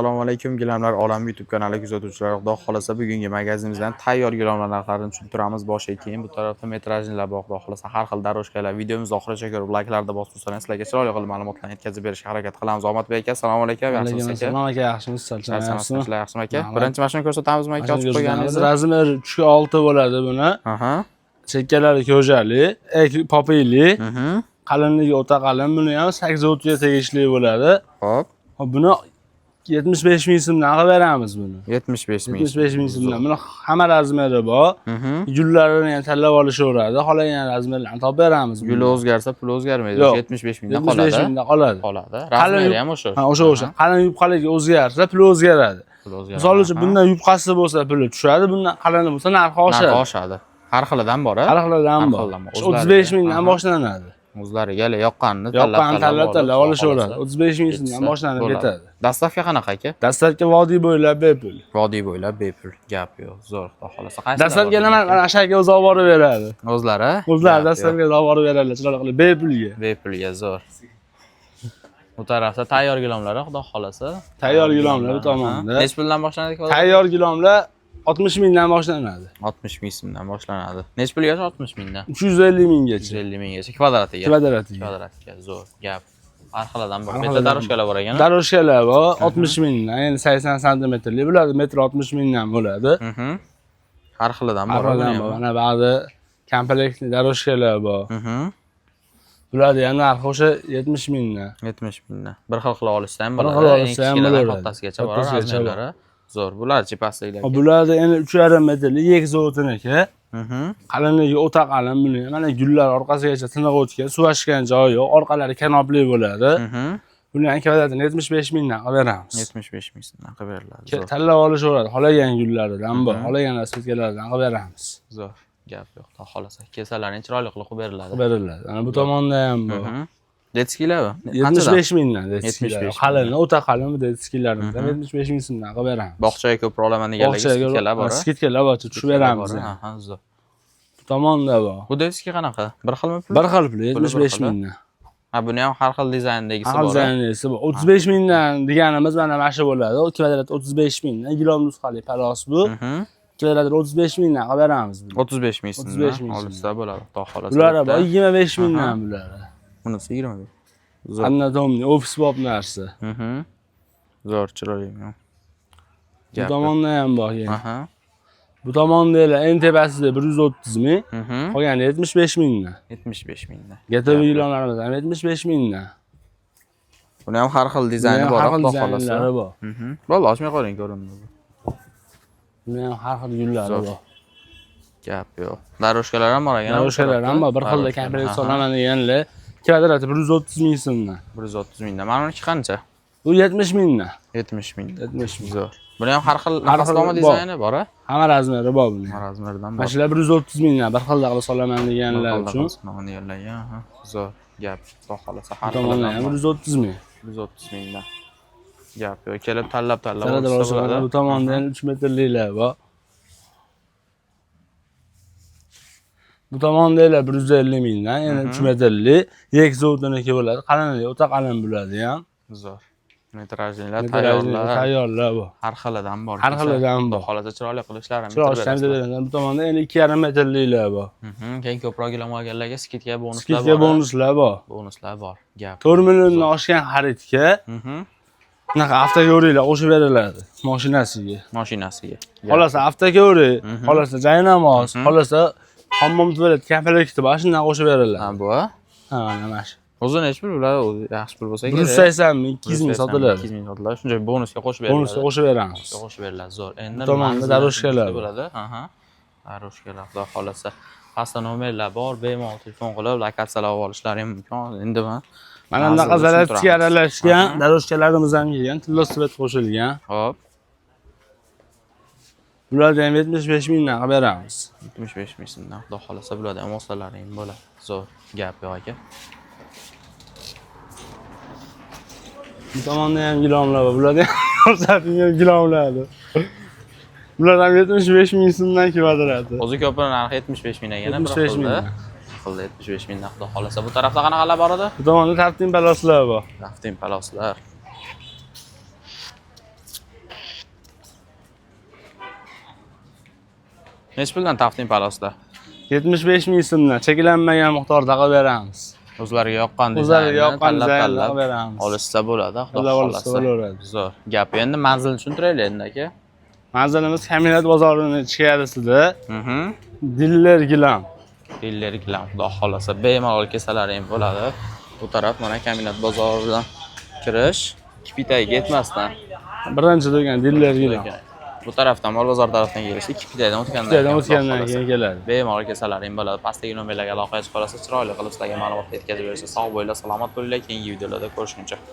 Assalomu alaykum gilamlar olami YouTube kanaliga kuzatuvchilar. Xudo xolasa bugungi magazinimizdan tayyor gilamlar narxlarini tushuntiramiz boshiga keyin bu tarafda metrajnilar bor. Xudo xolasa har xil daroshkalar videomizni oxirigacha ko'rib layklarni bosib tursangiz sizlarga chiroyli qilib ma'lumotlarni yetkazib berishga harakat qilamiz. Omadbek aka, assalomu alaykum. Yaxshimisiz aka? Assalomu aka, yaxshimisiz? Yaxshimisiz, yaxshimi aka? Birinchi mashina ko'rsatamizmi aka ochib qo'yganingiz? Razmer 3.6 bo'ladi buni. Aha. Chekkalari ko'jali, popili, qalinligi o'ta qalin. Buni ham 830 ga tegishli bo'ladi. Xo'p. Buni 75 ming so'mdan qilib beramiz buni. 75 ming. 75 ming so'mdan. Buni hamma razmeri bor. Gullarini ham tanlab olishaveradi. Xohlagan razmerlarni topib beramiz. Guli o'zgarsa, pul o'zgarmaydi. 75 mingdan qoladi. 75 mingdan qoladi. Razmeri ham o'sha. Ha, o'sha. Qalin yupqaligi o'zgarsa, pul o'zgaradi. Misol uchun bundan yupqasi bo'lsa, puli tushadi. Bundan qalini bo'lsa, narxi oshadi. Narxi oshadi. Har xilidan bor-a? Har xilidan bor. 35 mingdan boshlanadi. O'zlariga yoqqanini tanlab olishaveradi. 35 ming so'mdan boshlanib ketadi. Dastavka qanaqa aka? Dastavka vodiy bo'ylab bepul. Vodiy bo'ylab bepul. Gap yo'q. Zo'r, xudo xolasa. Qaysi? Dastavka nima? Mana ashaka o'zi olib borib beradi. O'zlari? O'zlari dastavka olib borib beradilar, chiroyli qilib bepulga. Bepulga zo'r. Bu tarafda tayyor gilamlar, xudo xolasa. Tayyor gilamlar bu tomonda. Nech puldan boshlanadi? Tayyor gilamlar 60 mingdan boshlanadi. 60 ming so'mdan boshlanadi. Nech pulgacha 60 mingdan? 350 minggacha. 350 minggacha kvadratiga. Kvadratiga zo'r. Gap. Har xildan bor. Bitta daroshkalar bor ekan. Daroshkalar bor 60 mingdan, endi 80 santimetrli bo'ladi, metr 60 mingdan bo'ladi. Har xildan bor. Mana ba'zi komplektli daroshkalar bor. Bularni ham narxi o'sha 70 mingdan. 70 mingdan. Bir xil qila olishsa ham bo'ladi. Bir xil olishsa ham bo'ladi. Kattasigacha bor razmerlari. Zo'r. Bularchi pastliklar. Bularni endi 3,5 metrli egzotiniki. Qalinligi o'ta qalin buni. Mana gullar orqasigacha tiniq o'tgan, suv ochgan joyi yo'q, orqalari kanopli bo'ladi. Buni ham kvadratini 75 mingdan qilib beramiz. 75 ming so'mdan qilib beriladi. Tanlab olishaveradi. Xohlagan gullaridan bor, xohlagan asfaltkalardan qilib beramiz. Zo'r. Gap yo'q, xudo xolasa. Kesalarni chiroyli qilib beriladi. Beriladi. Ana bu tomonda ham bor. Detskilarmi? 75 mingdan detskilar. Qalin, o'ta qalin bu detskilarimizdan 75 ming so'mdan qilib beramiz. Bog'chaga ko'p olaman deganlarga skidkalar bor. Skidkalar bor, tushib beramiz. Ha, zo'r. Bu tomonda bor. Bu detski qanaqa? Bir xilmi pul? Bir xil pul, 75 mingdan. Ha, buni ham har xil dizayndagisi bor. Har xil dizayndagisi bor. 35 mingdan deganimiz mana shu bo'ladi. Kvadrat 35 mingdan, gilom nusxali palos bu. Kvadratini 35 mingdan qilib beramiz. 35 ming so'mdan olsa bo'ladi, xudo xolasa. Bular bor 25 mingdan bular. Bunisi 20 ming. Zo'r. Anatomli, ofis bob narsa. Zo'r, chiroyli. Bu tomonda ham bor yana. Bu tomonda eng tepasida 130 ming, qolgani 75 mingdan. 75 mingdan. Gatovi gilamlarimiz ham 75 mingdan. Buni ham har xil dizayni bor, xudo xolasa. Bo'ldi, ochmay qo'ying ko'rinadi. Buni ham har xil gullari bor. Gap yo'q. Daroshkalar ham bor ekan. Daroshkalar ham bor, bir xilda komplekt solaman deganlar. Kvadrati 130 ming so'mdan. 130 mingdan. Mana buniki qancha? Bu 70 mingdan. 70 mingdan. 70 ming. Zo'r. Buni ham har xil dizayni bor-a? Hamma razmeri bor buni. Hamma razmeridan bor. Mana shular 130 mingdan, bir xilda qilib solaman deganlar uchun. Zo'r. Gap, xudo xolasa har xildan ham 130 ming. 130 mingdan. Gap yo'q. Kelib tanlab olsa. Bu tomonda ham 3 metrliklar bor. Bu tomonda 150 mingdan, yana 3 metrli, egzotiniki bo'ladi. Qalinligi o'ta qalin bo'ladi ham. Zo'r. Metrajnilar tayyorlar bor. Har xilidan bor. Har xilidan bor. Xohlasa chiroyli qilishlarini bitirib bu tomonda endi 2,5 metrliklar bor. Keyin ko'proq gilam olganlarga skidka bonuslar bor. Skidka bonuslar bor. Bonuslar bor. Gap. 4 milliondan oshgan xaridga bunaqa avtoko'riklar qo'shib beriladi mashinasiga. Xohlasa avtoko'rik, xohlasa jaynamoz, xohlasa hammom tualet komplekti bor, shundan qo'shib beriladi. Ha, bu? Ha, mana shu. O'zi nech pul ular? Yaxshi pul bo'lsa kerak. 180 ming, 200 ming sotiladi. 200 ming sotiladi. Shuncha bonusga qo'shib beriladi. Bonusga qo'shib beramiz. Qo'shib beriladi. Zo'r. Endi tomonda daroshkalar bo'ladi. Daroshkalar, xudo xolasa. Pastda nomerlar bor, bemalol telefon qilib lokatsiyalar olishlari mumkin. Endi mana bunaqa zaryadka aralashgan daroshkalarimiz ham kelgan, tillo svet qo'shilgan. Xo'p. Bularni ham 75 mingdan qilib beramiz. 75 ming so'mdan, xudo xolasa bularni ham olsalaring bo'ladi. Zo'r. Gap yo'q aka. Bu tomonda ham gilamlar bor. Bularda ham ko'rsatilgan gilamlardir. Bular ham 75 ming so'mdan kvadrati. O'zi ko'pini narxi 75 ming ekan, 75 ming. Qildi 75 mingdan xudo xolasa. Bu tarafda qanaqalar bor edi? Bu tomonda taftin paloslar bor. Taftin paloslar. Necha puldan taqdim paloslar? 75 ming so'mdan cheklanmagan miqdorda qilib beramiz. O'zlariga yoqqan O'zlariga yoqqan dizaynni tanlab qilib beramiz. olishsa bo'ladi, xudo Tanlab olishsa xolasa. bo'laveradi. Zo'r. Gap endi manzilni tushuntiraylik endi aka. Manzilimiz Kombinat bozorining ichkarisida. Mhm. Diller gilam. Diller gilam, xudo xolasa bemalol kesalaring bo'ladi. Bu taraf mana Kombinat bozoridan kirish, Kipitaga yetmasdan. Birinchi do'kon Diller gilam. Bu tarafdan Mol bozor tarafdan kelishdi, Kipitadan o'tgandan keyin keladi. bemalol kesalaring bo'ladi. Pastdagi nomerlarga aloqa qilib qolasiz, chiroyli qilib sizlarga ma'lumot yetkazib berasiz. Sog' bo'linglar, salomat bo'linglar. Keyingi videolarda ko'rishguncha.